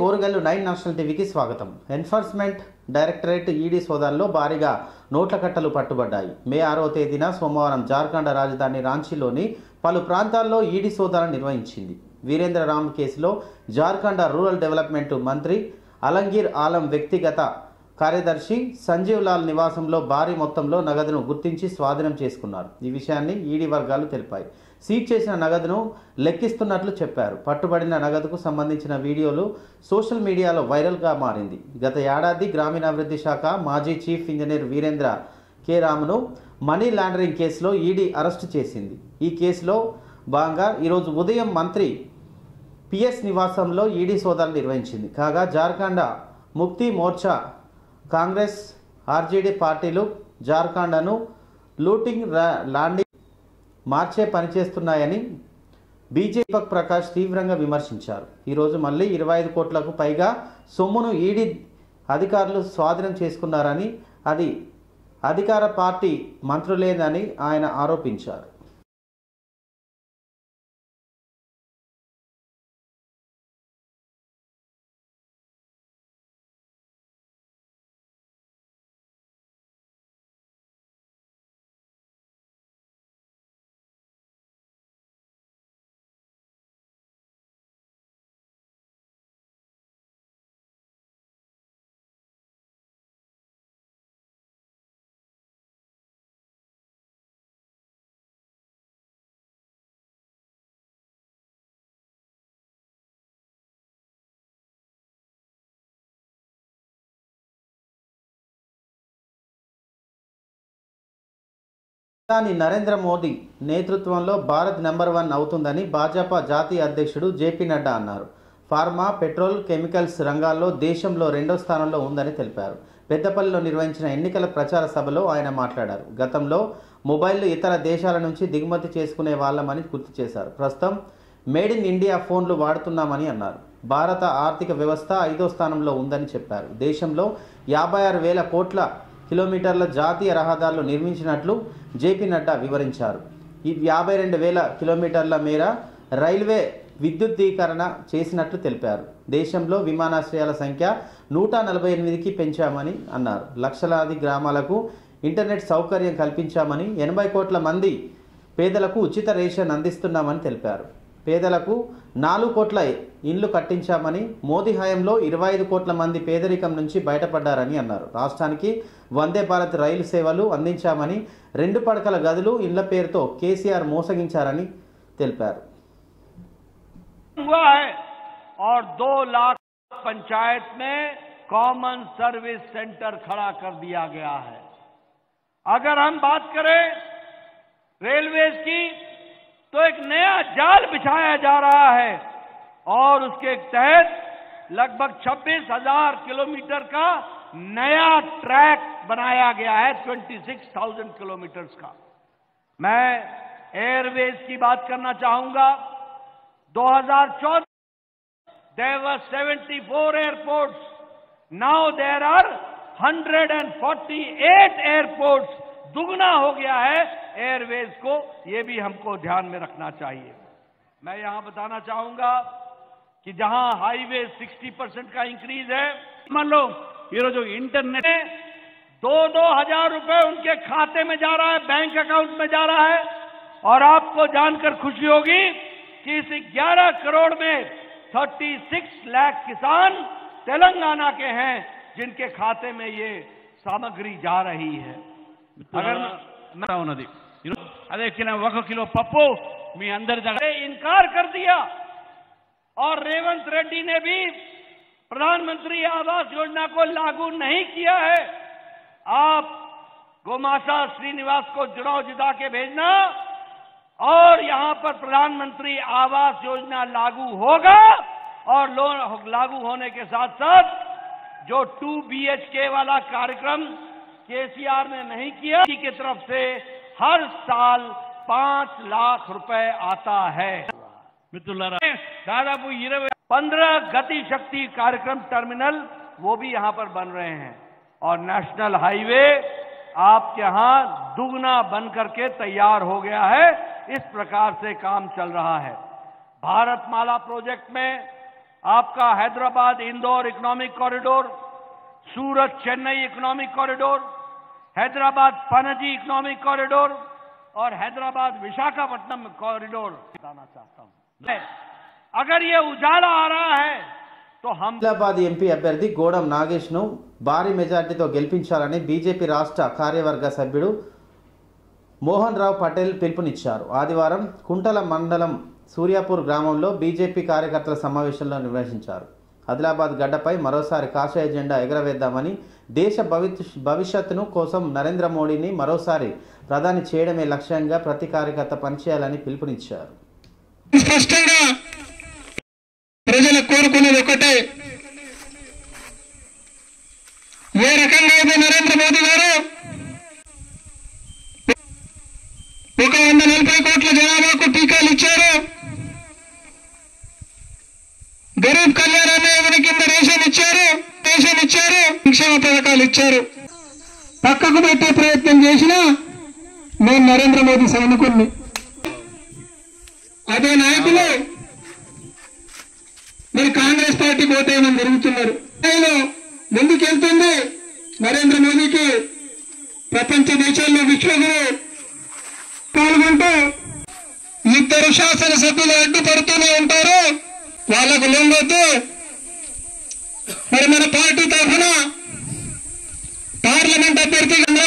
Orugallu 9 national టీవీకి స్వాగతం. Enforcement directorate ED సోదాల్లో భారీగా నోట్ల కట్టలు పట్టుబడ్డాయి. మే 6వ తేదీన సోమవారం జార్ఖండ్ రాజధాని రాంచీలోని పలు ప్రాంతాల్లో ఈడీ సోదాలను నిర్వహించింది. వీరేంద్ర రామ్ కేసులో జార్ఖండ్ రూరల్ డెవలప్మెంట్ మంత్రి అలంగీర్ ఆలం వ్యక్తిగత కార్యదర్శి సంజీవ్ లాల్ నివాసంలో భారీ మొత్తంలో నగదును గుర్తించి స్వాధీనం చేసుకున్నారు. ఈ విషయాన్ని ఈడీ వర్గాలు తెలిపాయి. సీజ్ చేసిన నగదును లెక్కిస్తున్నట్లు చెప్పారు. పట్టుబడిన నగదుకు సంబంధించిన వీడియోలు సోషల్ మీడియాలో వైరల్గా మారింది. గత ఏడాది గ్రామీణాభివృద్ధి శాఖ మాజీ చీఫ్ ఇంజనీర్ వీరేంద్ర కె రామ్ను మనీ లాండరింగ్ కేసులో ఈడీ అరెస్టు చేసింది. ఈ కేసులో భాగంగా ఈరోజు ఉదయం మంత్రి పిఎస్ నివాసంలో ఈడీ సోదాలు నిర్వహించింది. కాగా జార్ఖండ్ ముక్తి మోర్చా, కాంగ్రెస్, ఆర్జేడీ పార్టీలు జార్ఖండ్ను లూటింగ్, లాండింగ్ మార్చే పనిచేస్తున్నాయని బీజేపీ ప్రకాష్ తీవ్రంగా విమర్శించారు. ఈరోజు మళ్ళీ 25 కోట్లకు పైగా సొమ్మును ఈడీ అధికారులు స్వాధీనం చేసుకున్నారని, అది అధికార పార్టీ మంత్రులేనని ఆయన ఆరోపించారు. ప్రధాని నరేంద్ర మోదీ నేతృత్వంలో భారత్ నెంబర్ 1 అవుతుందని భాజపా జాతీయ అధ్యక్షుడు జేపీ నడ్డా అన్నారు. ఫార్మా, పెట్రోల్, కెమికల్స్ రంగాల్లో దేశంలో 2వ స్థానంలో ఉందని తెలిపారు. పెద్దపల్లిలో నిర్వహించిన ఎన్నికల ప్రచార సభలో ఆయన మాట్లాడారు. గతంలో మొబైల్లు ఇతర దేశాల నుంచి దిగుమతి చేసుకునే వాళ్ళమని గుర్తు చేశారు. ప్రస్తుతం మేడ్ ఇన్ ఇండియా ఫోన్లు వాడుతున్నామని అన్నారు. భారత ఆర్థిక వ్యవస్థ 5వ స్థానంలో ఉందని చెప్పారు. దేశంలో 56,000 కోట్ల కిలోమీటర్ల జాతీయ రహదారులు నిర్మించినట్లు జేపీ నడ్డా వివరించారు. ఈ 52,000 కిలోమీటర్ల మేర రైల్వే విద్యుద్దీకరణ చేసినట్లు తెలిపారు. దేశంలో విమానాశ్రయాల సంఖ్య 148కి పెంచామని అన్నారు. లక్షలాది గ్రామాలకు ఇంటర్నెట్ సౌకర్యం కల్పించామని, 80 కోట్ల మంది పేదలకు ఉచిత రేషన్ అందిస్తున్నామని తెలిపారు. పేదలకు 4 కోట్ల ఇండ్లు కట్టించామని, మోదీ హయాంలో 25 కోట్ల మంది పేదరికం నుంచి బయటపడ్డారని అన్నారు. రాష్ట్రానికి వందే భారత్ రైలు సేవలు అందించామని, 2 పడకల గదులు, ఇండ్ల పేరుతో కేసీఆర్ మోసగించారని తెలిపారు. और 2 लाख पंचायत में कॉमन सर्विस सेंटर खड़ा कर दिया गया है. अगर हम बात करें रेलवेज की, तो एक नया जाल बिछाया जा रहा है और उसके तहत लगभग 26,000 किलोमीटर का नया ट्रैक बनाया गया है, 26,000 किलोमीटर्स का. मैं एयरवेज की बात करना चाहूंगा. 2014 there were 74 airports. Now there are 148 airports. दुगना हो गया है एयरवेज को. ये भी हमको ध्यान में रखना चाहिए. मैं यहां बताना चाहूंगा कि जहां हाईवे 60% का इंक्रीज है, मान लो ये जो इंटरनेट 2-2 हजार रुपए उनके खाते में जा रहा है, बैंक अकाउंट में जा रहा है. और आपको जानकर खुशी होगी कि इस 11 करोड़ में 36 लाख किसान तेलंगाना के हैं, जिनके खाते में ये सामग्री जा रही है. अगर ఉన్నది అదే కిలో 1 కిలో పప్పు మీ అందరి దగ్గర इनकार कर दिया. और रेवंत रेड्डी ने भी प्रधानमंत्री आवास योजना को लागू नहीं किया है. आप गोमाता श्रीनिवास को चुनाव जिता के भेजना और यहां पर प्रधानमंत्री आवास योजना लागू होगा. और लागू होने के साथ साथ जो 2 BHK वाला कार्यक्रम केसीआर ने नहीं किया, की तरफ से हर साल 5 लाख रुपए आता है. मित्रुलारा दादापू 15 गति शक्ति कार्यक्रम टर्मिनल वो भी यहां पर बन रहे हैं. और नेशनल हाईवे आपके यहां दुगना बन करके तैयार हो गया है. इस प्रकार से काम चल रहा है. भारतमाला प्रोजेक्ट में आपका Hyderabad Indore economic corridor, Surat Chennai economic corridor, Hyderabad Panaji economic corridor और हैदराबाद विशाखापट्टनम कॉरिडोर बताना चाहता हूं। अगर ये उजाला आ रहा है तो हम ఆదిలాబాద్ ఎంపీ అభ్యర్థి గోడం నాగేష్ను భారీ మెజార్టీతో గెలిపించాలని బీజేపీ రాష్ట్ర కార్యవర్గ సభ్యుడు మోహన్ రావు పటేల్ పిలుపునిచ్చారు. ఆదివారం కుంటల మండలం సూర్యాపూర్ గ్రామంలో బీజేపీ కార్యకర్తల సమావేశంలో నిర్వహించారు. ఆదిలాబాద్ గడ్డపై మరోసారి కాషాయ జెండా ఎగరవేద్దామని, దేశ భవిష్యత్తును కోసం నరేంద్ర మోడీని మరోసారి ప్రధాని చేయడమే లక్ష్యంగా ప్రతి కార్యకర్త పనిచేయాలని పిలుపునిచ్చారు. స్పష్టంగా ప్రజలు కోరుకునేది ఒకటే, ఏ రకంగా అయితే నరేంద్ర మోదీ గారు 140 కోట్ల జనాభాకు టీకాలు ఇచ్చారు, గరీబ్ కళ్యాణ యోజన కింద రేషన్ ఇచ్చారు, సంక్షేమ పథకాలు ఇచ్చారు. పక్కకు పెట్టే ప్రయత్నం చేసినా నేను నరేంద్ర మోదీ సైనికుడిని. అదే నాయకులు మరి కాంగ్రెస్ పార్టీ పోతే మనం జరుగుతున్నారు. ముందుకెళ్తుంది నరేంద్ర మోదీకి ప్రపంచ దేశాల్లో విశ్వగురు పాల్గొంటూ ఇద్దరు శాసనసభ్యులు అడ్డుపడుతూనే ఉంటారు. వాళ్లకు లొంగొద్దు. మరి మన పార్టీ తరఫున పార్లమెంట్ అభ్యర్థిగా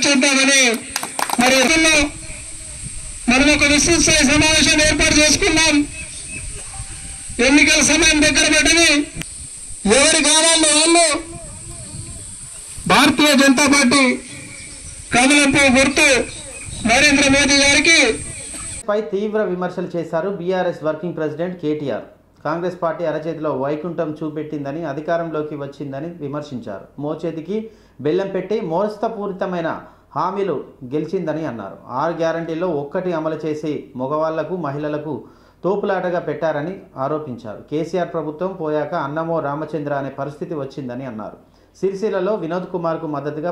చేద్దామని మరి మనం ఒక విస్తృత స్థాయి సమావేశం ఏర్పాటు చేసుకున్నాం. ఎన్నికల సమయం దగ్గర పడ్డది. ఎవరి కావాలో వాళ్ళు భారతీయ జనతా పార్టీ కమలంపై గుర్తు నరేంద్ర మోదీ గారికి పై తీవ్ర విమర్శలు చేశారు BRS working president KTR. Congress party అరచేతిలో వైకుంఠం చూపెట్టిందని, అధికారంలోకి వచ్చిందని విమర్శించారు. మోచేతికి బెల్లం పెట్టి మోసపూరితమైన హామీలు గెలిచిందని అన్నారు. 6 గ్యారంటీల్లో ఒక్కటి అమలు చేసి మగవాళ్లకు మహిళలకు తోపులాటగా పెట్టారని ఆరోపించారు. కేసీఆర్ ప్రభుత్వం పోయాక అన్నమో రామచంద్ర అనే పరిస్థితి వచ్చిందని అన్నారు. సిరిసిల్లలో వినోద్ కుమార్కు మద్దతుగా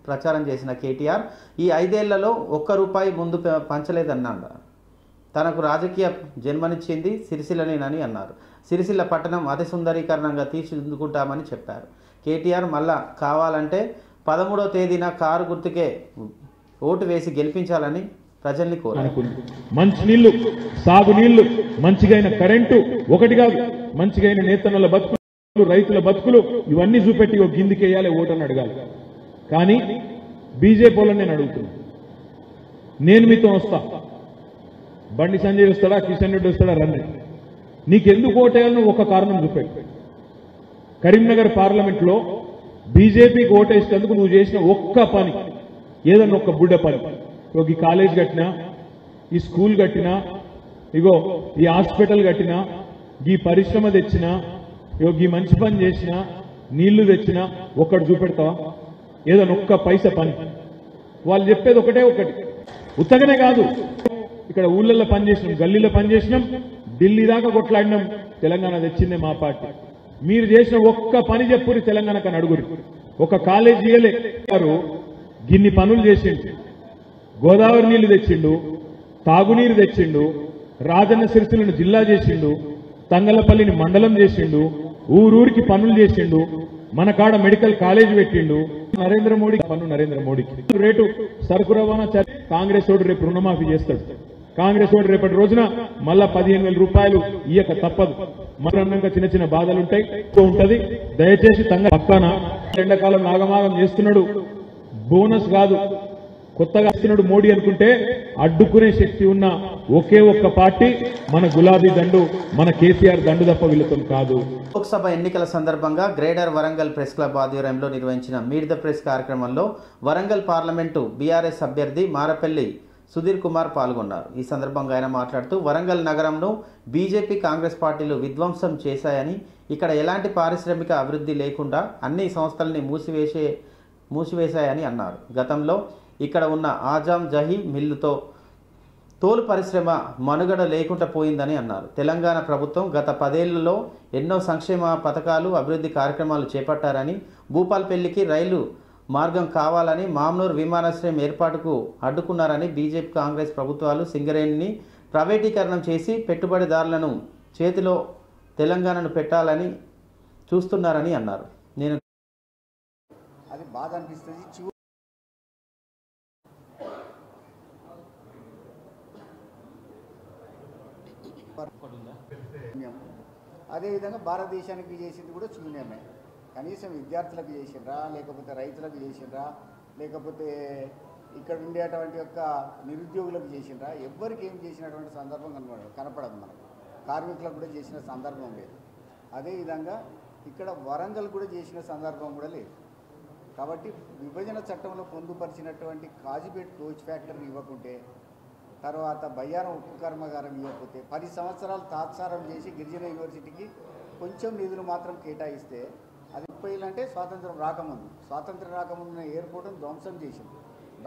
ప్రచారం చేసిన కేటీఆర్ ఈ 5 ఏళ్లలో ₹1 ముందు పంచలేదన్నారు. తనకు రాజకీయ జన్మనిచ్చింది సిరిసిల్లనేనని అన్నారు. సిరిసిల్ల పట్టణం అతి సుందరీకరణంగా తీర్చిదిద్దుకుంటామని చెప్పారు. కేటీఆర్ మళ్ళా కావాలంటే 13వ తేదీన కారు గుర్తుకే ఓటు వేసి గెలిపించాలని ప్రజల్ని కోరారు. మంచినీళ్లు, సాగునీళ్లు, మంచిగైన కరెంటు, ఒకటి కాదు మంచిగైన నేతన్నల బతుకులు, రైతుల బతుకులు ఇవన్నీ చూపెట్టి ఒక గిందికేయాలి ఓటని అడగాలి. కానీ బీజేపీ వాళ్ళని నేను అడుగుతున్నా, నేను మీతో వస్తా, బండి సంజయ్ వస్తాడా, కిషన్ రెడ్డి వస్తాడా, రండి, నీకెందుకు ఓటేయాలని ఒక కారణం చూపెట్టు. కరీంనగర్ పార్లమెంట్లో బీజేపీకి ఓటేసేందుకు నువ్వు చేసిన ఒక్క పని, ఏదన్నా ఒక్క బుడ్డ పని, ఈ కాలేజ్ కట్టినా, ఈ స్కూల్ కట్టినా, ఇగో ఈ హాస్పిటల్ కట్టినా, ఈ పరిశ్రమ తెచ్చినా, ఇగో ఈ మంచి పని చేసినా, నీళ్లు తెచ్చినా ఒక్కటి చూపెడతావా? ఏదన్నా ఒక్క పైసా పని. వాళ్ళు చెప్పేది ఒకటే ఒకటి, ఉత్తగానే కాదు, ఇక్కడ ఊళ్ళల్లో పనిచేసినాం, గల్లీలో పనిచేసినాం, ఢిల్లీ దాకా కొట్లాడినాం, తెలంగాణ తెచ్చిందే మా పార్టీ. మీరు చేసిన ఒక్క పని చెప్పురి తెలంగాణకు అని అడుగురి. ఒక కాలేజీ ఇయ్యలే, గిన్ని పనులు చేసిండు, గోదావరి నీళ్లు తెచ్చిండు, తాగునీరు తెచ్చిండు, రాజన్న సిరిసిల్లను జిల్లా చేసిండు, తంగలపల్లిని మండలం చేసిండు, ఊరూరికి పనులు చేసిండు, మన కాడ మెడికల్ కాలేజ్ పెట్టిండు. నరేంద్ర మోడీ పన్ను నరేంద్ర మోడీకి రేటు సరుకు రవాణా కాంగ్రెస్ ఓడు రేపు రుణమాఫీ చేస్తాడు. కాంగ్రెస్ ఓడు రేపటి రోజున మళ్ళా 15,000 రూపాయలు ఇయ్యక తప్పదు. మరణంగా చిన్న చిన్న బాధలు ఉంటాయి, ఉంటది. దయచేసి పక్కన ఎండాకాలం నాగమాగం చేస్తున్నాడు, బోనస్ కాదు కొత్తగా ఇస్తున్నాడు మోడీ అనుకుంటే అడ్డుకునే శక్తి ఉన్న ఒకే ఒక్క పార్టీ మన గులాబీ దండు, మన కేసీఆర్ దండు తప్ప వీళ్ళతో కాదు. లోక్సభ ఎన్నికల సందర్భంగా గ్రేటర్ వరంగల్ ప్రెస్ క్లబ్ ఆధ్వర్యంలో నిర్వహించిన మీట్ ద ప్రెస్ కార్యక్రమంలో వరంగల్ పార్లమెంటు బీఆర్ఎస్ అభ్యర్థి మారపల్లి సుధీర్ కుమార్ పాల్గొన్నారు. ఈ సందర్భంగా ఆయన మాట్లాడుతూ వరంగల్ నగరంను బీజేపీ కాంగ్రెస్ పార్టీలు విధ్వంసం చేశాయని, ఇక్కడ ఎలాంటి పారిశ్రామిక అభివృద్ధి లేకుండా అన్ని సంస్థల్ని మూసివేశాయని అన్నారు. గతంలో ఇక్కడ ఉన్న ఆజాం జహీ మిల్లుతో తోలు పరిశ్రమ మనుగడ లేకుండా పోయిందని అన్నారు. తెలంగాణ ప్రభుత్వం గత 10 ఏళ్లలో ఎన్నో సంక్షేమ పథకాలు, అభివృద్ధి కార్యక్రమాలు చేపట్టారని, భూపాల్పల్లికి రైలు మార్గం కావాలని, మామ్నూర్ విమానాశ్రయం ఏర్పాటుకు అడ్డుకున్నారని, బీజేపీ కాంగ్రెస్ ప్రభుత్వాలు సింగరేణిని ప్రైవేటీకరణం చేసి పెట్టుబడిదారులను చేతిలో తెలంగాణను పెట్టాలని చూస్తున్నారని అన్నారు. నేను అది బాధ అనిపిస్తుంది. అదేవిధంగా భారతదేశానికి చేసింది కూడా శూన్యమే. కనీసం విద్యార్థులకు చేసిండ్రా, లేకపోతే రైతులకు చేసిండ్రా, లేకపోతే ఇక్కడ ఉండేటువంటి యొక్క నిరుద్యోగులకు చేసిండ్రా, ఎవ్వరికి ఏం చేసినటువంటి సందర్భం కనపడదు మనకు. కార్మికులకు కూడా చేసిన సందర్భం లేదు. అదేవిధంగా ఇక్కడ వరంగల్ కూడా చేసిన సందర్భం కూడా లేదు. కాబట్టి విభజన చట్టంలో పొందుపరిచినటువంటి కాజీపేట్ కోచ్ ఫ్యాక్టరీ ఇవ్వకుంటే, తర్వాత బయ్యారం ఉక్కు కర్మాగారం ఇవ్వకపోతే, 10 సంవత్సరాలు తాత్సారం చేసి గిరిజన యూనివర్సిటీకి కొంచెం నిధులు మాత్రం కేటాయిస్తే, అది 30 అంటే స్వాతంత్రం రాకముందు ఎయిర్పోర్ట్ను ధ్వంసం చేసింది.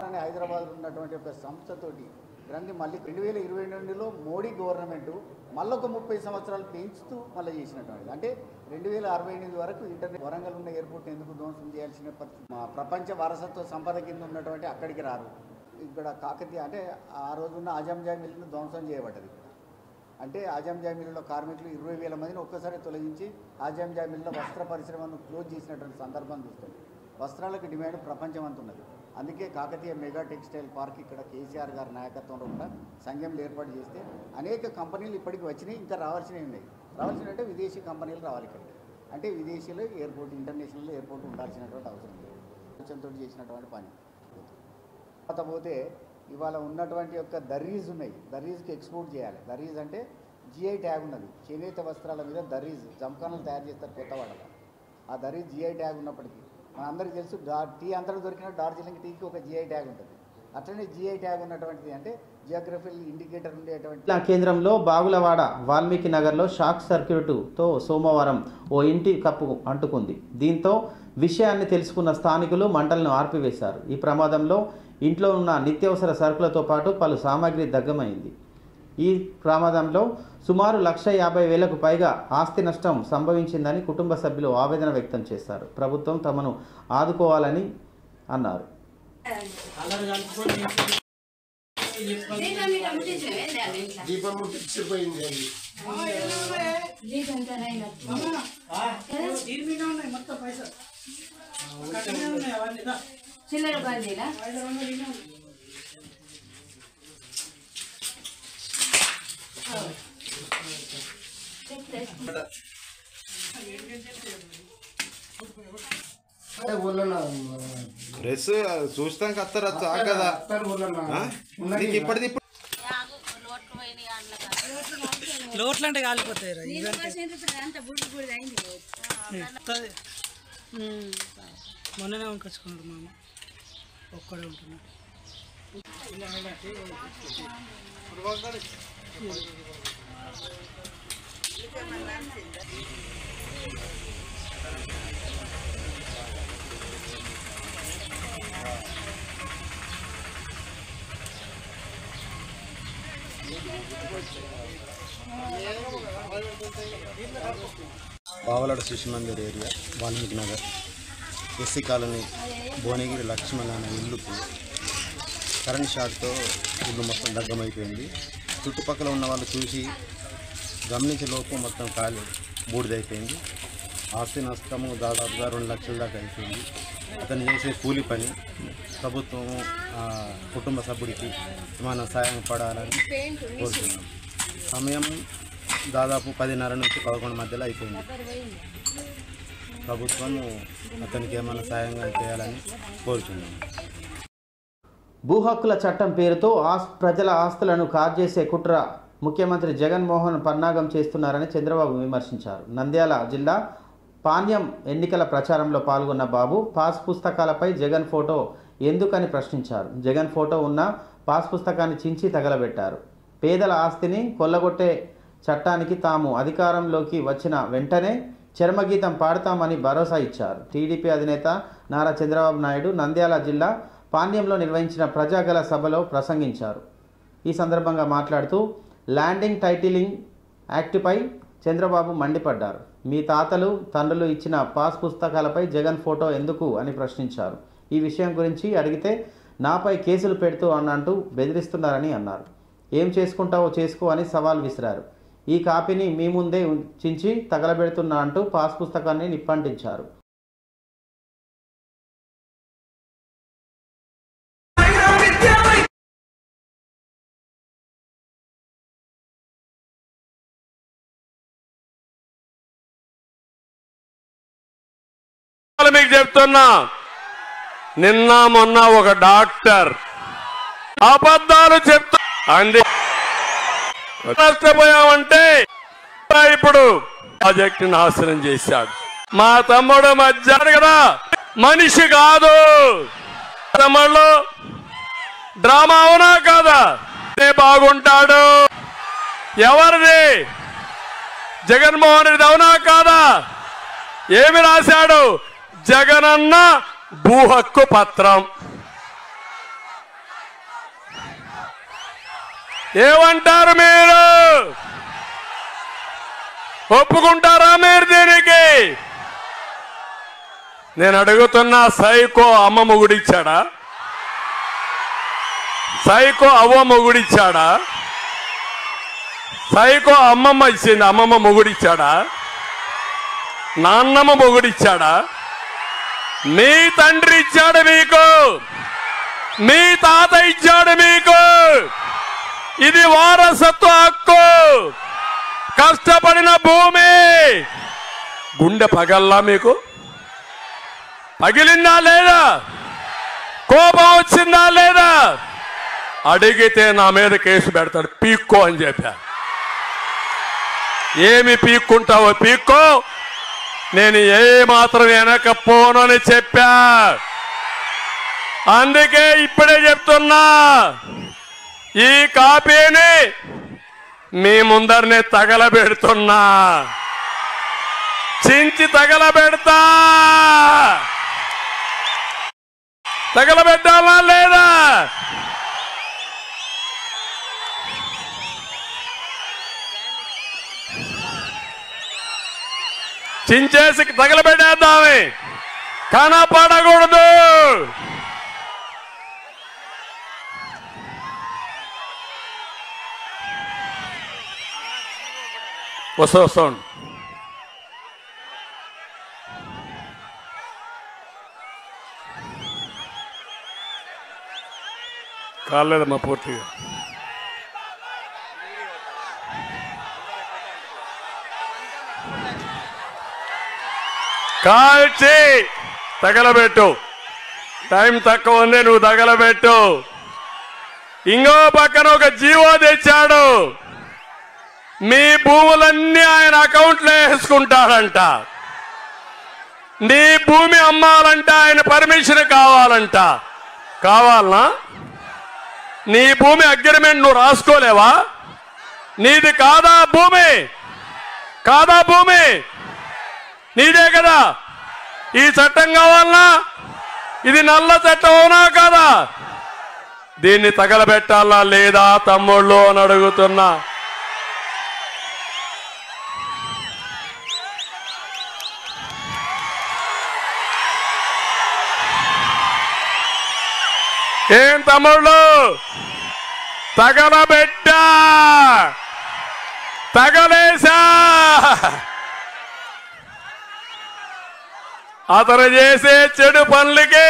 దాన్ని హైదరాబాద్లో ఉన్నటువంటి ఒక సంస్థతోటి గ్రంథి మళ్ళీ 2022లో మోడీ గవర్నమెంటు మళ్ళొక 30 సంవత్సరాలు పెంచుతూ మళ్ళీ చేసినటువంటిది. అంటే 2068 వరకు ఇంటర్నెట్ వరంగల్ ఉన్న ఎయిర్పోర్ట్ ఎందుకు ధ్వంసం చేయాల్సిన పరిస్థితి? ప్రపంచ వారసత్వ సంపద కింద ఉన్నటువంటి అక్కడికి రారు. ఇక్కడ కాకతీయ అంటే ఆ రోజున్న ఆజంజా మిల్లును ధ్వంసం చేయబడ్డది. అంటే ఆజంజా మిల్లులో కార్మికులు 20,000 మందిని ఒక్కసారి తొలగించి ఆజంజా మిల్లులో వస్త్ర పరిశ్రమను క్లోజ్ చేసినటువంటి సందర్భం చూస్తుంది. వస్త్రాలకు డిమాండ్ ప్రపంచం అంత ఉన్నది. అందుకే కాకతీయ మెగా టెక్స్టైల్ పార్క్ ఇక్కడ కేసీఆర్ గారి నాయకత్వంలో కూడా సంఘంలో ఏర్పాటు చేస్తే అనేక కంపెనీలు ఇప్పటికి వచ్చినాయి, ఇంకా రావాల్సినవి ఉన్నాయి. రావాల్సినట్టే విదేశీ కంపెనీలు రావాలి ఇక్కడికి. అంటే విదేశీలో ఎయిర్పోర్ట్, ఇంటర్నేషనల్ ఎయిర్పోర్ట్ ఉండాల్సినటువంటి అవసరం లేదు. ఆలోచనతో చేసినటువంటి పని. పోతే ఇవాళ ఉన్నటువంటి యొక్క దర్రీస్ ఉన్నాయి, దర్రీస్కి ఎక్స్పోర్ట్ చేయాలి. దర్రీస్ అంటే జిఐ ట్యాగ్ ఉన్నది. చేనేత వస్త్రాల మీద దర్రీస్ జంకానాలు తయారు చేస్తారు కొత్తవాడలో. ఆ దర్రీస్ జిఐ ట్యాగ్ ఉన్నప్పటికీ మనందరికీ తెలుసు టీ అంతటా దొరికిన డార్జిలింగ్ టీకి ఒక జిఐ ట్యాగ్ ఉంటుంది. అట్లనే జిఐ ట్యాగ్ ఉన్నటువంటిది అంటే జియోగ్రఫికల్ ఇండికేటర్ ఉండేటువంటి. జిల్లా కేంద్రంలో బాగులవాడ వాల్మీకి నగర్లో షాక్ సర్క్యూట్తో సోమవారం ఓ ఇంటి కప్పు అంటుకుంది. దీంతో విషయాన్ని తెలుసుకున్న స్థానికులు మంటలను ఆర్పివేశారు. ఈ ప్రమాదంలో ఇంట్లో ఉన్న నిత్యావసర సరుకులతో పాటు పలు సామాగ్రి దగ్ధమైంది. ఈ ప్రమాదంలో సుమారు 150,000కు పైగా ఆస్తి నష్టం సంభవించిందని కుటుంబ సభ్యులు ఆవేదన వ్యక్తం చేశారు. ప్రభుత్వం తమను ఆదుకోవాలని అన్నారు. చిల్లర బందీలా డ్రెస్ చూస్తానికి వస్తారు కదా ఇప్పటిది లోట్లు అంటే కాలిపోతాయి. మొన్ననే వంకొచ్చుకున్నాడు మామ, ఒక్కడే ఉంటున్నాడు. బావలాడ Shishu Mandir area Valmiki Nagar SC colony Bhuvanagiri Lakshmana అనే ఇల్లుకు కరెంట్ షాక్తో ఇల్లు మొత్తం దగ్ధమైపోయింది. చుట్టుపక్కల ఉన్న వాళ్ళు చూసి గమనించే లోపు మొత్తం కాలి బూడిదైపోయింది. ఆస్తి నష్టము దాదాపుగా 2 లక్షల దాకా అయిపోయింది. అతను చేసే కూలి పని. ప్రభుత్వం కుటుంబ సభ్యుడికి ఏమైనా సాయం పడాలని కోరుతున్నాం. సమయం దాదాపు 10:30 నుంచి 11 మధ్యలో అయిపోయింది. ప్రభుత్వం అతనికి ఏమైనా సాయంగా చేయాలని కోరుతున్నాం. భూ హక్కుల చట్టం పేరుతో ప్రజల ఆస్తులను కాజేసే కుట్ర ముఖ్యమంత్రి జగన్మోహన్ పన్నాగం చేస్తున్నారని చంద్రబాబు విమర్శించారు. నంద్యాల జిల్లా పాణ్యం ఎన్నికల ప్రచారంలో పాల్గొన్న బాబు పాస్ పుస్తకాలపై జగన్ ఫోటో ఎందుకని ప్రశ్నించారు. జగన్ ఫోటో ఉన్న పాస్ పుస్తకాన్ని చించి తగలబెట్టారు. పేదల ఆస్తిని కొల్లగొట్టే చట్టానికి తాము అధికారంలోకి వచ్చిన వెంటనే చర్మగీతం పాడతామని భరోసా ఇచ్చారు. టీడీపీ అధినేత నారా చంద్రబాబు నాయుడు నంద్యాల జిల్లా పాణ్యంలో నిర్వహించిన ప్రజాగళ సభలో ప్రసంగించారు. ఈ సందర్భంగా మాట్లాడుతూ ల్యాండింగ్ టైటిలింగ్ యాక్ట్పై చంద్రబాబు మండిపడ్డారు. మీ తాతలు తండ్రులు ఇచ్చిన పాస్ పుస్తకాలపై జగన్ ఫోటో ఎందుకు అని ప్రశ్నించారు. ఈ విషయం గురించి అడిగితే నాపై కేసులు పెడుతూ అంటూ బెదిరిస్తున్నారని అన్నారు. ఏం చేసుకుంటావో చేసుకో అని సవాల్ విసిరారు. ఈ కాపీని మీ ముందే ఉంచి తగలబెడుతున్నా అంటూ పాస్ పుస్తకాన్ని నిప్పంటించారు. మీకు చెప్తున్నా, నిన్న మొన్న ఒక డాక్టర్ అబద్ధాలు చెప్తా అంది. నష్టపోయామంటే ఇప్పుడు ప్రాజెక్టు నాశనం చేశాడు. మా తమ్ముడు మధ్యాడు కదా, మనిషి కాదు. తమ్ముళ్ళు డ్రామా అవునా కాదా? బాగుంటాడు. ఎవరిది? జగన్మోహన్ రెడ్డి అవునా కాదా? ఏమి రాశాడు? జగనన్న భూ హక్కు పత్రం. ఏమంటారు మీరు? ఒప్పుకుంటారా మీరు దీనికి? నేను అడుగుతున్నా, సైకో అమ్మ మొగుడిచ్చాడా? సైకో అవ్వ మొగుడిచ్చాడా? సైకో అమ్మమ్మ ఇచ్చింది, అమ్మమ్మ మొగుడిచ్చాడా? నాన్నమ్మ మొగుడిచ్చాడా? మీ తండ్రి ఇచ్చాడు మీకు, మీ తాత ఇచ్చాడు మీకు. ఇది వారసత్వ హక్కు. కష్టపడిన భూమి. గుండె పగల్లా మీకు? పగిలిందా లేదా? కోపం వచ్చిందా లేదా? అడిగితే నా మీద కేసు పెడతాడు, పీక్కో అని చెప్పా. ఏమి పీక్కుంటావో పీక్కో, నేను ఏ మాత్రం వెనకపోను అని చెప్పా. అందుకే ఇప్పుడే చెప్తున్నా, ఈ కాపీని మీ ముందరనే తగలబెడుతున్నా, చించి తగలబెడతా. తగలబెట్టాలా లేదా? చించేసి తగలబెట్టేద్దామే, కనపడకూడదు. వస్తాం. కాలేదమ్మా పూర్తిగా. కాల్చి తగలబెట్టు. టైం తక్కువ ఉంది, నువ్వు తగలబెట్టు. ఇంకో పక్కన ఒక జీవో తెచ్చాడు, మీ భూములన్నీ ఆయన అకౌంట్లో వేసుకుంటాడంట. నీ భూమి అమ్మాలంట, ఆయన పర్మిషన్ కావాలంట. కావాలనా? నీ భూమి అగ్రిమెంట్ నువ్వు రాసుకోలేవా? నీది కాదా భూమి? కాదా భూమి? నీదే కదా. ఈ చట్టం కావాలనా? ఇది నల్ల చట్టం అవునా కాదా? దీన్ని తగలబెట్టాలా లేదా తమ్ముళ్ళు అని అడుగుతున్నా. ఏం తమ్ముళ్ళు? తగలబెట్టా, తగలేసా. అతను చేసే చెడు పనులకి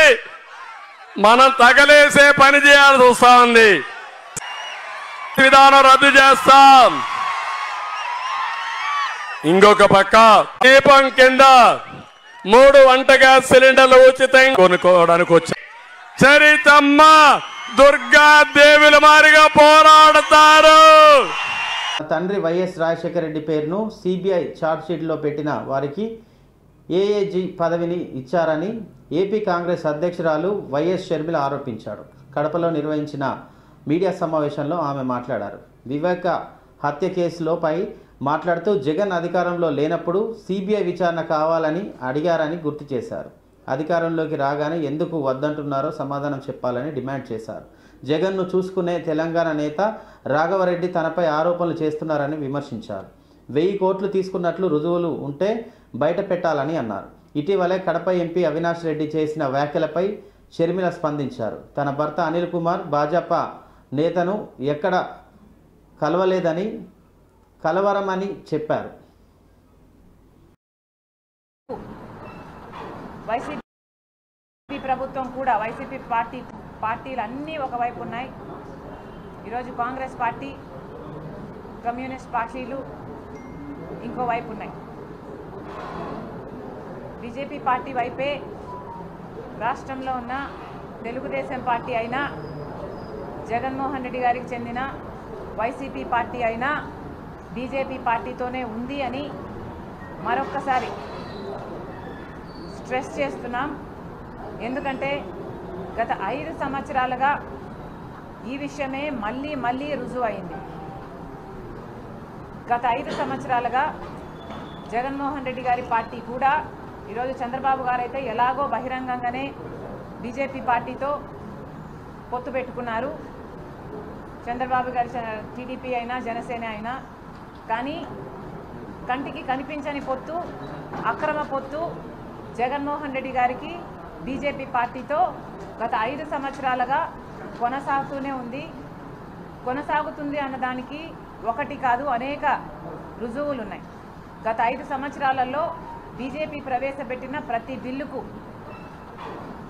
మనం తగలేసే పని చేయాల్సి వస్తా ఉంది. విధానం రద్దు చేస్తాం. ఇంకొక పక్క దీపం కింద 3 వంట గ్యాస్ సిలిండర్లు ఉచితంగా కొనుక్కోవడానికి వచ్చా. చరితమ్మ దుర్గా దేవుల మారిగా పోరాడతారు. తండ్రి వైఎస్ రాజశేఖర రెడ్డి పేరును సిబిఐ ఛార్జ్షీట్లో పెట్టిన వారికి ఏఏజీ పదవిని ఇచ్చారని ఏపీ కాంగ్రెస్ అధ్యక్షురాలు వైఎస్ షర్మిల ఆరోపించారు. కడపలో నిర్వహించిన మీడియా సమావేశంలో ఆమె మాట్లాడారు. వివేక హత్య కేసులోపై మాట్లాడుతూ జగన్ అధికారంలో లేనప్పుడు సిబిఐ విచారణ కావాలని అడిగారని గుర్తు చేశారు. అధికారంలోకి రాగానే ఎందుకు వద్దంటున్నారో సమాధానం చెప్పాలని డిమాండ్ చేశారు. జగన్ను చూసుకునే తెలంగాణ నేత రాఘవరెడ్డి తనపై ఆరోపణలు చేస్తున్నారని విమర్శించారు. 1000 కోట్లు తీసుకున్నట్లు రుజువులు ఉంటే బయట పెట్టాలని అన్నారు. ఇటీవలే కడప ఎంపీ అవినాష్ రెడ్డి చేసిన వ్యాఖ్యలపై షర్మిల స్పందించారు. తన భర్త అనిల్ కుమార్ భాజపా నేతను ఎక్కడ కలవలేదని, కలవరమని చెప్పారు. వైసీపీ ప్రభుత్వం కూడా వైసీపీ పార్టీలు అన్నీ ఒకవైపు ఉన్నాయి. ఈరోజు కాంగ్రెస్ పార్టీ, కమ్యూనిస్ట్ పార్టీలు ఇంకోవైపు ఉన్నాయి. బీజేపీ పార్టీ వైపే రాష్ట్రంలో ఉన్న తెలుగుదేశం పార్టీ అయినా, జగన్మోహన్ రెడ్డి గారికి చెందిన వైసీపీ పార్టీ అయినా బీజేపీ పార్టీతోనే ఉంది అని మరొక్కసారి స్ట్రెస్ చేస్తున్నాం. ఎందుకంటే గత 5 సంవత్సరాలుగా ఈ విషయమే మళ్ళీ రుజువు అయింది. గత 5 సంవత్సరాలుగా జగన్మోహన్ రెడ్డి గారి పార్టీ కూడా, ఈరోజు చంద్రబాబు గారు అయితే ఎలాగో బహిరంగంగానే బీజేపీ పార్టీతో పొత్తు పెట్టుకున్నారు. చంద్రబాబు గారి టీడీపీ అయినా జనసేన అయినా, కానీ కంటికి కనిపించని పొత్తు, అక్రమ పొత్తు జగన్మోహన్ రెడ్డి గారికి బీజేపీ పార్టీతో గత 5 సంవత్సరాలుగా కొనసాగుతూనే ఉంది. కొనసాగుతుంది అన్నదానికి ఒకటి కాదు, అనేక రుజువులు ఉన్నాయి. గత 5 సంవత్సరాలలో బీజేపీ ప్రవేశపెట్టిన ప్రతి బిల్లుకు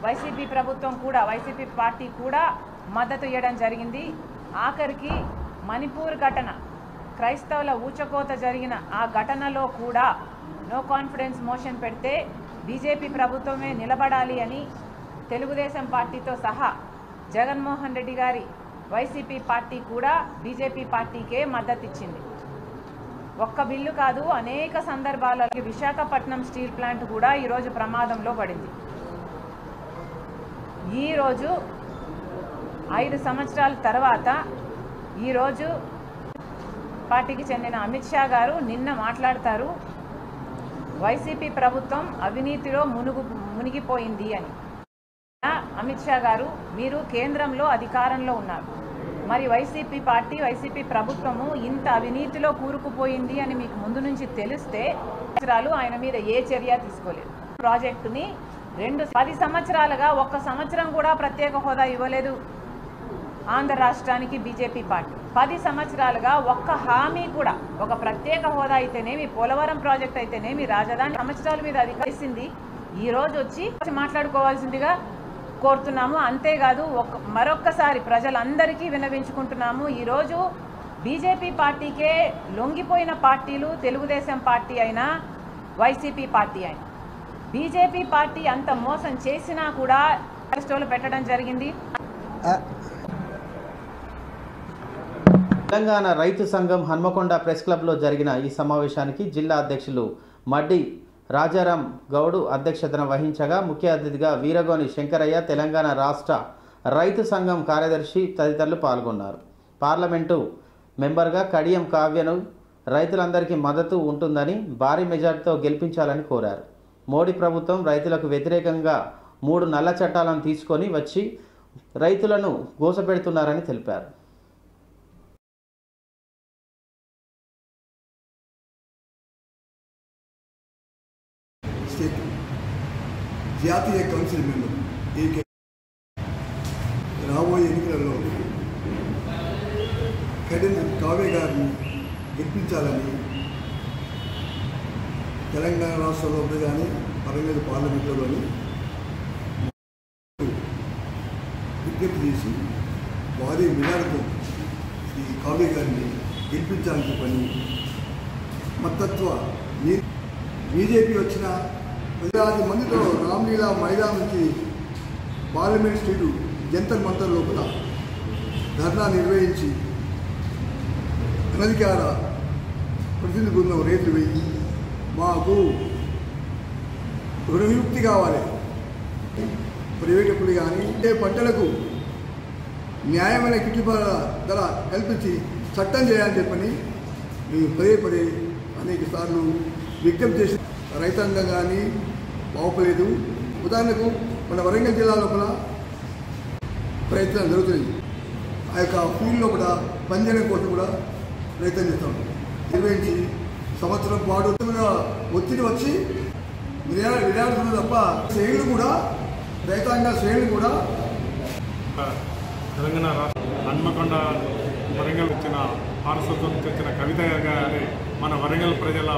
వైసీపీ ప్రభుత్వం కూడా, వైసీపీ పార్టీ కూడా మద్దతు ఇవ్వడం జరిగింది. ఆఖరికి మణిపూర్ ఘటన, క్రైస్తవుల ఊచకోత జరిగిన ఆ ఘటనలో కూడా నో కాన్ఫిడెన్స్ మోషన్ పెడితే బీజేపీ ప్రభుత్వమే నిలబడాలి అని తెలుగుదేశం పార్టీతో సహా జగన్మోహన్ రెడ్డి గారి వైసీపీ పార్టీ కూడా బీజేపీ పార్టీకే మద్దతు ఇచ్చింది. ఒక్క బిల్లు కాదు, అనేక సందర్భాలలో విశాఖపట్నం స్టీల్ ప్లాంట్ కూడా ఈరోజు ప్రమాదంలో పడింది. ఈరోజు 5 సంవత్సరాల తర్వాత ఈరోజు పార్టీకి చెందిన అమిత్ షా గారు నిన్న మాట్లాడతారు, వైసీపీ ప్రభుత్వం అవినీతిలో మునిగిపోయింది అని. అమిత్ షా గారు, మీరు కేంద్రంలో అధికారంలో ఉన్నారు, మరి వైసీపీ పార్టీ, వైసీపీ ప్రభుత్వము ఇంత అవినీతిలో కూరుకుపోయింది అని మీకు ముందు నుంచి తెలిస్తే ఆయన మీద ఏ చర్య తీసుకోలేదు. ప్రాజెక్టుని 10 సంవత్సరాలుగా ఒక్క సంవత్సరం కూడా ప్రత్యేక హోదా ఇవ్వలేదు ఆంధ్ర రాష్ట్రానికి బీజేపీ పార్టీ. 10 సంవత్సరాలుగా ఒక్క హామీ కూడా, ఒక ప్రత్యేక హోదా అయితేనేమి, పోలవరం ప్రాజెక్ట్ అయితేనేమి, రాజధాని సంవత్సరాల మీద అధికరిసింది. ఈరోజు వచ్చి మాట్లాడుకోవాల్సిందిగా కోరుతున్నాము. అంతేకాదు మరొక్కసారి ప్రజలందరికీ విన్నవించుకుంటున్నాము, ఈరోజు బీజేపీ పార్టీకే లొంగిపోయిన పార్టీలు తెలుగుదేశం పార్టీ అయినా వైసీపీ పార్టీ అయినా. బీజేపీ పార్టీ అంత మోసం చేసినా కూడా అరెస్టులు పెట్టడం జరిగింది. తెలంగాణ రైతు సంఘం హన్మకొండ ప్రెస్ క్లబ్లో జరిగిన ఈ సమావేశానికి జిల్లా అధ్యక్షులు మడ్డి రాజారాం గౌడ్ అధ్యక్షతన వహించగా ముఖ్య అతిథిగా వీరగోని శంకరయ్య, తెలంగాణ రాష్ట్ర రైతు సంఘం కార్యదర్శి తదితరులు పాల్గొన్నారు. పార్లమెంటు మెంబర్గా కడియం కావ్యను రైతులందరికీ మద్దతు ఉంటుందని, భారీ మెజార్టీతో గెలిపించాలని కోరారు. మోడీ ప్రభుత్వం రైతులకు వ్యతిరేకంగా 3 నల్ల చట్టాలను తీసుకొని వచ్చి రైతులను గోసపెడుతున్నారని తెలిపారు. జాతీయ కౌన్సిల్ మెంబర్ రాబోయే ఎన్నికలలో కడియం కావ్య గారిని గెలిపించాలని తెలంగాణ రాష్ట్రంలో కానీ వరంగల్ పార్లమెంటులోని విజ్ఞప్తి చేసి భారీ మెజారిటీతో ఈ కావ్య గారిని గెలిపించాలని చెప్పని మద్దత్వ బీజేపీ వచ్చిన 10,000 మందితో రామ్లీలా మైదానం నుంచి పార్లమెంట్ స్ట్రీటు జంతర్ మంతర్ లోపల ధర్నా నిర్వహించి అనధికార ప్రతినిధి బృందం రేట్లు వేయి మాకు రుణవిముక్తి కావాలి, ప్రైవేటులు కానీ పంటలకు న్యాయమైన గిట్టుబాటు ధర కల్పించి చట్టం చేయాలని చెప్పని మేము పదే అనేక సార్లు విజ్ఞప్తి చేసి రైతాంగం కానీ బాగుపలేదు. ఉదాహరణకు మన వరంగల్ జిల్లా లోపల ప్రయత్నం జరుగుతుంది. ఆ యొక్క ఫీల్డ్ లోపల పనిచేయడం కోసం కూడా ప్రయత్నం చేస్తాం. నిర్వహించి సంవత్సరం పాటు ఒత్తిడి వచ్చి విడాడుతున్నారు తప్ప శ్రేణులు కూడా, రైతాంగ శ్రేణులు కూడా తెలంగాణ రాష్ట్ర హన్మకొండ వరంగల్ వచ్చిన వారసత్వం తెచ్చిన కవిత గారి మన వరంగల్ ప్రజల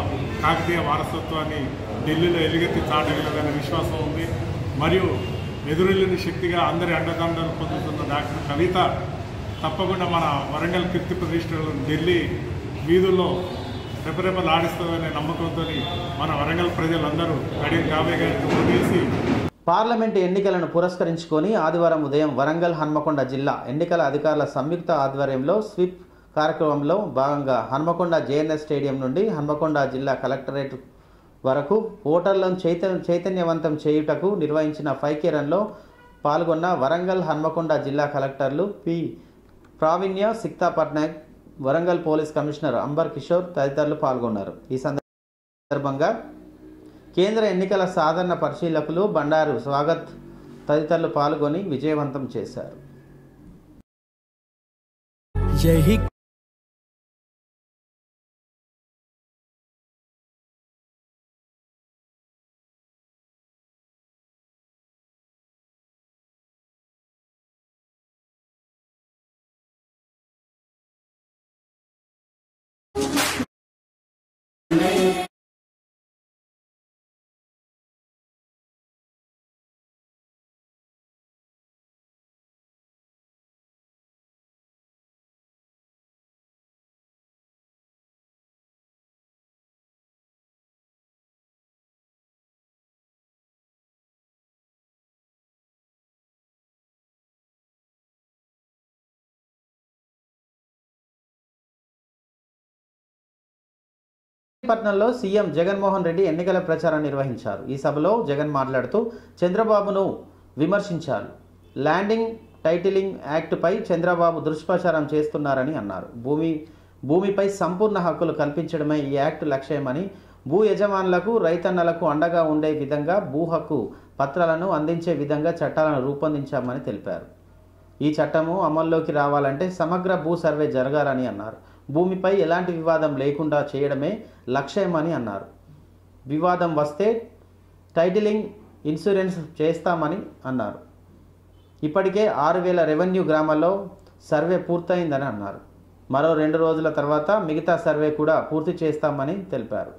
కాకతీయ వారసత్వాన్ని ఢిల్లీలో ఎలుగెత్తి చాటగలదనే విశ్వాసం ఉంది. మరియు ఎదురెళ్ళని శక్తిగా అందరి అండదండలు పొందుతున్న డాక్టర్ కవిత తప్పకుండా మన వరంగల్ కీర్తి ప్రతిష్టలను ఢిల్లీ వీధుల్లో రెపరెపలాడిస్తుందనే నమ్మకంతో మన వరంగల్ ప్రజలందరూ కడియం కాబే గారికి ఓటేసి పార్లమెంటు ఎన్నికలను పురస్కరించుకొని ఆదివారం ఉదయం వరంగల్ హన్మకొండ జిల్లా ఎన్నికల అధికారుల సంయుక్త ఆధ్వర్యంలో స్వీప్ కార్యక్రమంలో భాగంగా హన్మకొండ జేఎన్ఎస్ స్టేడియం నుండి హన్మకొండ జిల్లా కలెక్టరేట్ వరకు ఓటర్లను చైతన్యవంతం చేయుటకు నిర్వహించిన 5K రన్లో పాల్గొన్న వరంగల్ హన్మకొండ జిల్లా కలెక్టర్లు P Pravinya Sikta Patnaik, Warangal police commissioner Ambar Kishore తదితరులు పాల్గొన్నారు. ఈ సందర్భంగా కేంద్ర ఎన్నికల సాధారణ పరిశీలకులు బండారు స్వాగత్ తదితరులు పాల్గొని విజయవంతం చేశారు. పట్నంలో సీఎం జగన్మోహన్ రెడ్డి ఎన్నికల ప్రచారం నిర్వహించారు. ఈ సభలో జగన్ మాట్లాడుతూ చంద్రబాబును విమర్శించారు. ల్యాండింగ్ టైటిలింగ్ యాక్ట్పై చంద్రబాబు దుష్ప్రచారం చేస్తున్నారని అన్నారు. భూమిపై సంపూర్ణ హక్కులు కల్పించడమే ఈ యాక్ట్ లక్ష్యమని, భూ యజమానులకు రైతన్నలకు అండగా ఉండే విధంగా భూ హక్కు పత్రాలను అందించే విధంగా చట్టాలను రూపొందించామని తెలిపారు. ఈ చట్టము అమల్లోకి రావాలంటే సమగ్ర భూ సర్వే జరగాలని అన్నారు. భూమిపై ఎలాంటి వివాదం లేకుండా చేయడమే లక్ష్యమని అన్నారు. వివాదం వస్తే టైటిలింగ్ ఇన్సూరెన్స్ చేస్తామని అన్నారు. ఇప్పటికే 6,000 రెవెన్యూ గ్రామాల్లో సర్వే పూర్తయిందని అన్నారు. మరో 2 రోజుల తర్వాత మిగతా సర్వే కూడా పూర్తి చేస్తామని తెలిపారు.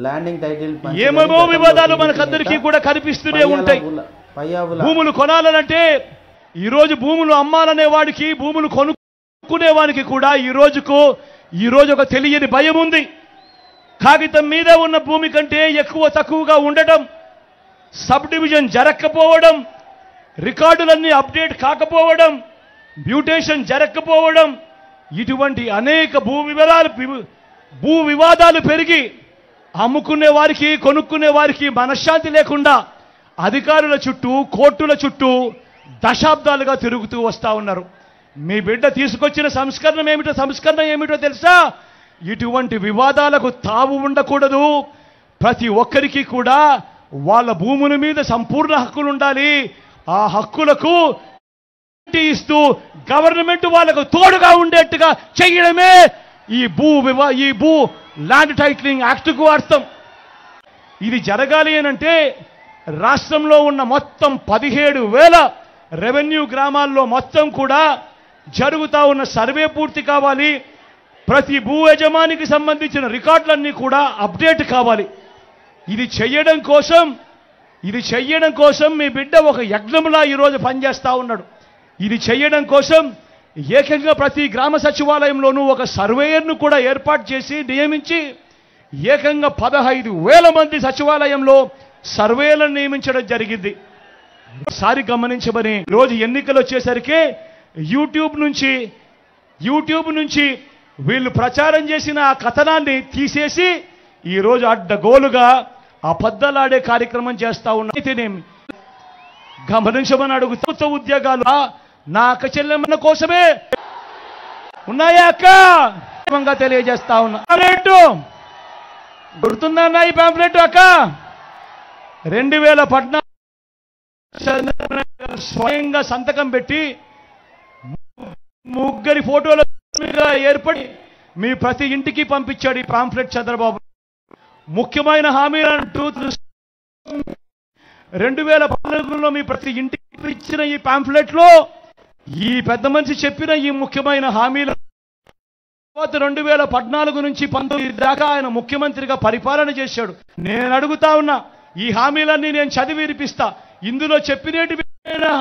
ల్యాండింగ్ టైటిల్ ఏమేమో వివాదాలు మనకందరికీ కూడా కనిపిస్తూనే ఉంటాయి. భూములు కొనాలనంటే ఈరోజు భూములు అమ్మాలనే వాడికి, భూములు కొనుక్కునేవానికి కూడా ఈరోజు ఒక తెలియని భయం ఉంది. కాగితం మీద ఉన్న భూమి కంటే ఎక్కువ తక్కువగా ఉండటం, సబ్ డివిజన్ జరగకపోవడం, రికార్డులన్నీ అప్డేట్ కాకపోవడం, మ్యూటేషన్ జరగకపోవడం, ఇటువంటి అనేక భూ వివాదాలు పెరిగి అమ్ముకునే వారికి, కొనుక్కునే వారికి మనశ్శాంతి లేకుండా అధికారుల చుట్టూ, కోర్టుల చుట్టూ దశాబ్దాలుగా తిరుగుతూ వస్తూ ఉన్నారు. మీ బిడ్డ తీసుకొచ్చిన సంస్కరణ ఏమిటో తెలుసా? ఇటువంటి వివాదాలకు తావు ఉండకూడదు. ప్రతి ఒక్కరికి కూడా వాళ్ళ భూముల మీద సంపూర్ణ హక్కులు ఉండాలి. ఆ హక్కులకు ఇస్తూ గవర్నమెంట్ వాళ్ళకు తోడుగా ఉండేట్టుగా చేయడమే ఈ భూ ల్యాండ్ టైటిలింగ్ యాక్ట్కు అర్థం. ఇది జరగాలి అనంటే రాష్ట్రంలో ఉన్న మొత్తం 17,000 రెవెన్యూ గ్రామాల్లో మొత్తం కూడా జరుగుతా ఉన్న సర్వే పూర్తి కావాలి. ప్రతి భూ యజమానికి సంబంధించిన రికార్డులన్నీ కూడా అప్డేట్ కావాలి. ఇది చెయ్యడం కోసం మీ బిడ్డ ఒక యజ్ఞంలా ఈరోజు పనిచేస్తూ ఉన్నాడు. ఇది చెయ్యడం కోసం ఏకంగా ప్రతి గ్రామ సచివాలయంలోనూ ఒక సర్వేయర్ను కూడా ఏర్పాటు చేసి నియమించి ఏకంగా 15,000 మంది సచివాలయంలో సర్వేలను నియమించడం జరిగింది. ఒకసారి గమనించమని, రోజు ఎన్నికలు వచ్చేసరికి యూట్యూబ్ నుంచి వీళ్ళు ప్రచారం చేసిన ఆ కథనాన్ని తీసేసి ఈరోజు అడ్డగోలుగా అబద్ధాలాడే కార్యక్రమం చేస్తా ఉన్నాం. గమనించమని అడుగుతూ ఉద్యోగాలు నా అక్క చెల్లెమ్మల కోసమే ఉన్నాయా అక్క? తెలియజేస్తా ఉన్నా. గుర్తుందన్నా ఈ పాంప్లెట్ అక్క? 2014 స్వయంగా సంతకం పెట్టి 3 ఫోటోల ఏర్పడి మీ ప్రతి ఇంటికి పంపించాడు ఈ పాంప్లెట్ చంద్రబాబు. ముఖ్యమైన హామీలు అంటూ 2014లో మీ ప్రతి ఇంటికి ఇచ్చిన ఈ పాంప్లెట్ లో ఈ పెద్ద మనిషి చెప్పిన ఈ ముఖ్యమైన హామీలు 2014 నుంచి 19 దాకా ఆయన ముఖ్యమంత్రిగా పరిపాలన చేశాడు. నేను అడుగుతా ఉన్నా, ఈ హామీలన్నీ నేను చదివి వినిపిస్తా, ఇందులో చెప్పినటివి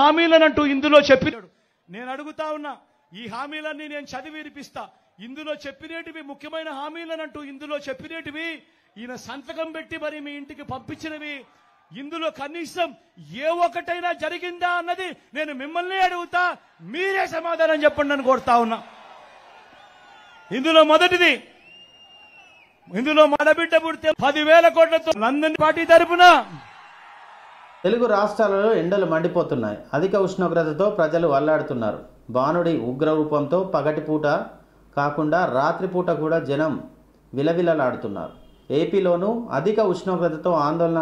హామీలనంటూ ఇందులో చెప్పినాడు. నేను అడుగుతా ఉన్నా, ఈ హామీలన్నీ నేను చదివి వినిపిస్తా, ఇందులో చెప్పినటివి ముఖ్యమైన హామీలనంటూ ఇందులో చెప్పినటివి ఈయన సంతకం పెట్టి మరి మీ ఇంటికి పంపించినవి, ఇందులో కనీసం ఏ ఒక్కటైనా జరిగిందా అన్నది నేను మిమ్మల్ని అడుగుతా, మీరే సమాధానం చెప్పండి అని కోరుతా ఉన్నా. ఇందులో మొదటిది, ఇందులో మడబిడ్డ పుడితే 10,000 కోట్లతో లందన్ పార్టీ తరపున తెలుగు రాష్ట్రాలలో ఎండలు మండిపోతున్నాయి. అధిక ఉష్ణోగ్రతతో ప్రజలు అల్లాడుతున్నారు. బాణుడి ఉగ్రరూపంతో పగటిపూట కాకుండా రాత్రిపూట కూడా జనం విలవిలలాడుతున్నారు. ఏపీలోనూ అధిక ఉష్ణోగ్రతతో ఆందోళన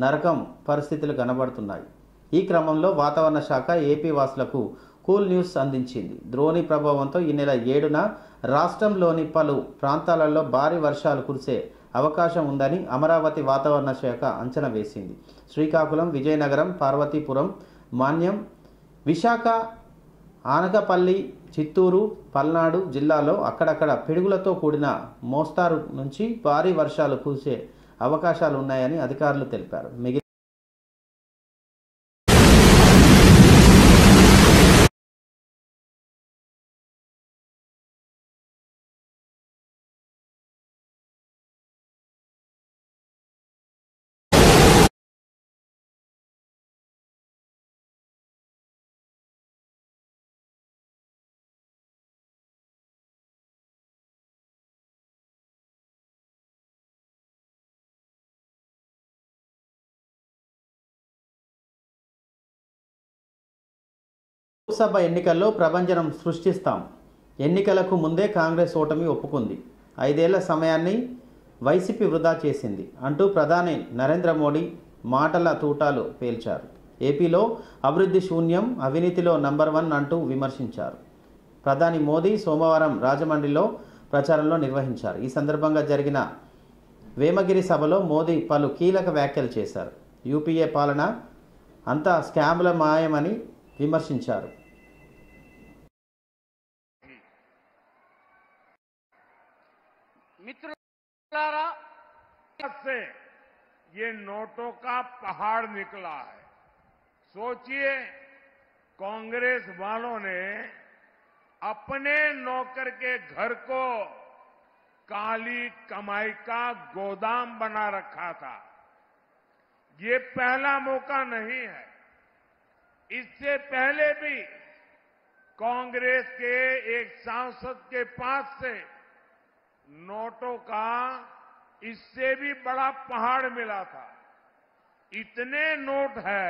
నరకం పరిస్థితులు కనబడుతున్నాయి. ఈ క్రమంలో వాతావరణ శాఖ ఏపీ వాసులకు కూల్ న్యూస్ అందించింది. ద్రోణి ప్రభావంతో ఈ నెల 7న రాష్ట్రంలోని పలు ప్రాంతాలలో భారీ వర్షాలు కురిసే అవకాశం ఉందని అమరావతి వాతావరణ శాఖ అంచనా వేసింది. శ్రీకాకుళం, విజయనగరం, పార్వతీపురం, మాన్యం, విశాఖ, ఆనకపల్లి, చిత్తూరు, పల్నాడు జిల్లాలో అక్కడక్కడ పిడుగులతో కూడిన మోస్తారు నుంచి భారీ వర్షాలు కురిసే అవకాశాలు ఉన్నాయని అధికారులు తెలిపారు. లోక్సభ ఎన్నికల్లో ప్రభంజనం సృష్టిస్తాం. ఎన్నికలకు ముందే కాంగ్రెస్ ఓటమి ఒప్పుకుంది. 5 ఏళ్ల సమయాన్ని వైసీపీ వృధా చేసింది అంటూ ప్రధాని నరేంద్ర మోడీ మాటల తూటాలు పేల్చారు. ఏపీలో అభివృద్ధి శూన్యం, అవినీతిలో నంబర్ 1 అంటూ విమర్శించారు. ప్రధాని మోదీ సోమవారం రాజమండ్రిలో ప్రచారంలో నిర్వహించారు. ఈ సందర్భంగా జరిగిన వేమగిరి సభలో మోదీ పలు కీలక వ్యాఖ్యలు చేశారు. యూపీఏ పాలన అంతా స్కామ్ల మాయమని విమర్శించారు. मित्रों से ये नोटों का पहाड़ निकला है. सोचिए, कांग्रेस वालों ने अपने नौकर के घर को काली कमाई का गोदाम बना रखा था. ये पहला मौका नहीं है. इससे पहले भी कांग्रेस के एक सांसद के पास से नोटों का इससे भी बड़ा पहाड़ मिला था. इतने नोट है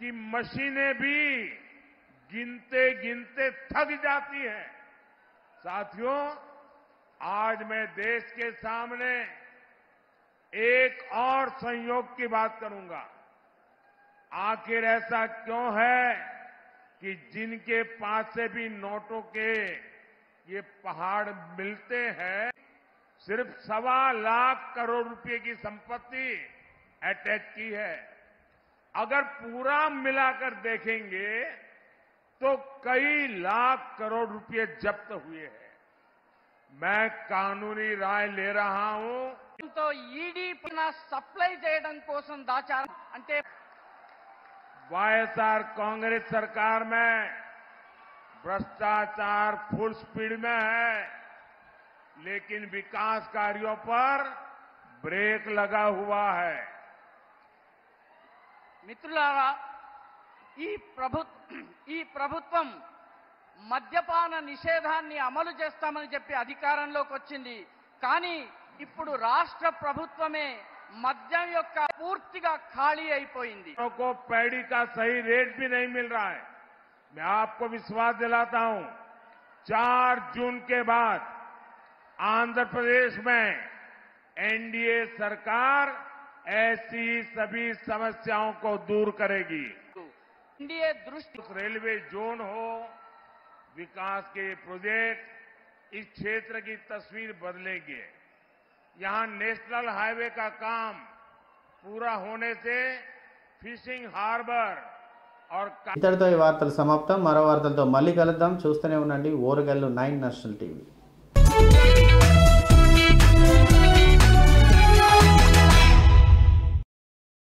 कि मशीनें भी गिनते गिनते थक जाती हैं. साथियों, आज मैं देश के सामने एक और संयोग की बात करूंगा. आखिर ऐसा क्यों है कि जिनके पास से भी नोटों के ये पहाड़ मिलते हैं, सिर्फ 1.25 लाख करोड़ रुपए की संपत्ति अटैच की है. अगर पूरा मिलाकर देखेंगे तो कई लाख करोड़ रुपए जब्त हुए हैं. मैं कानूनी राय ले रहा हूं. तो ईडी सप्लाई చేయడం కోసం దాచారు అంటే वाईएसआर कांग्रेस सरकार में भ्रष्टाचार फुल स्पीड में है, लेकिन विकास कार्यों पर ब्रेक लगा हुआ है. మిత్రులారా, ఈ ప్రభుత్వం మద్యపాన నిషేధాన్ని అమలు చేస్తామని చెప్పి అధికారంలోకి వచ్చింది. కానీ ఇప్పుడు రాష్ట్ర ప్రభుత్వమే मद्यम యొక్క పూర్తిగా ఖాళీ అయిపోయింది. को पैडी का सही रेट भी नहीं मिल रहा है. मैं आपको विश्वास दिलाता हूं, 4 जून के बाद आंध्र प्रदेश में एनडीए सरकार ऐसी सभी समस्याओं को दूर करेगी. एनडीए दृष्टि रेलवे जोन हो, विकास के प्रोजेक्ट इस क्षेत्र की तस्वीर बदलेंगे. यहां नेशनल हाईवे का काम पूरा होने से ఫిషింగ్ హార్బర్ ఇంతటితో ఈ వార్తలు సమాప్తం. మరో వార్తలతో మళ్ళీ కలుద్దాం. చూస్తూనే ఉండండి Orugallu 9 national TV. Thank you.